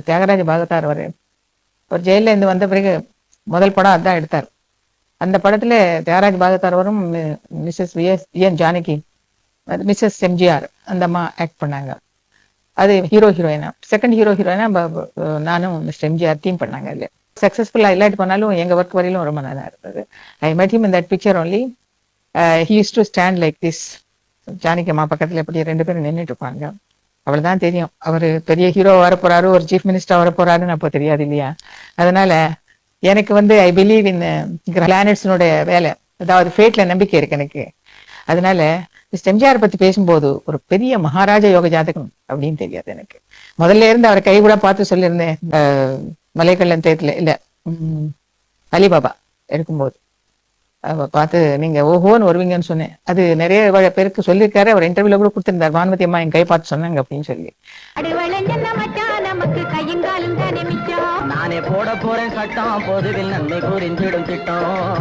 தியாகராஜ பாகத்தார் ஒரு ஜெயில இருந்து வந்த பிறகு முதல் படம் அதான் எடுத்தார். அந்த படத்துல தியாகராஜ பாகத்தார் வரும், மிஸ்ஸஸ் என் ஜானகி, மிஸ்ஸஸ் எம்ஜிஆர் அந்த அம்மா ஆக்ட் பண்ணாங்க. அது ஹீரோயினா. செகண்ட் ஹீரோயினா நானும் மிஸ்டர் எம்ஜிஆர் டீம் பண்ணாங்க. அதுல சக்சஸ்ஃபுல்லா இல்லாட்டி பண்ணாலும் எங்க ஒர்க் வரையிலும் ரொம்ப நல்லா இருந்தது. I met him in that picture only. He use to stand like this. Janaki அம்மா பக்கத்துல எப்படி ரெண்டு பேரும் நின்றுட்டு இருப்பாங்க. அவ்வளவுதான் தெரியும். அவரு பெரிய ஹீரோ வர போறாரு, ஒரு சீஃப் மினிஸ்டர் வர போறாருன்னு அப்போ தெரியாது இல்லையா. அதனால எனக்கு ஐ பிலீவ் இன் பிளானட்ஸினுடைய வேலை, அதாவது ஃபேட்ல நம்பிக்கை இருக்கு எனக்கு. அதனால மிஸ்டர் எம்ஜிஆர் பத்தி பேசும்போது ஒரு பெரிய மகாராஜ யோக ஜாதகம் அப்படின்னு தெரியாது எனக்கு. முதல்ல இருந்து அவரை கை கூட பார்த்து சொல்லியிருந்தேன். மலைக்கள்ளன் தேத்துல இல்ல அலிபாபா எடுக்கும்போது பார்த்து நீங்க ஓஹோன்னு வருவீங்கன்னு சொன்னேன். அது நிறைய பேருக்கு சொல்லியிருக்காரு. அவர் இன்டர்வியூல கூட கொடுத்திருந்தார். வான்மதி அம்மா என் கை பார்த்து சொன்னாங்க அப்படின்னு சொல்லி. நானே போட போறேன் சட்டம், பொதுவில் நன்மை கூறிஞ்சிடும் திட்டம்.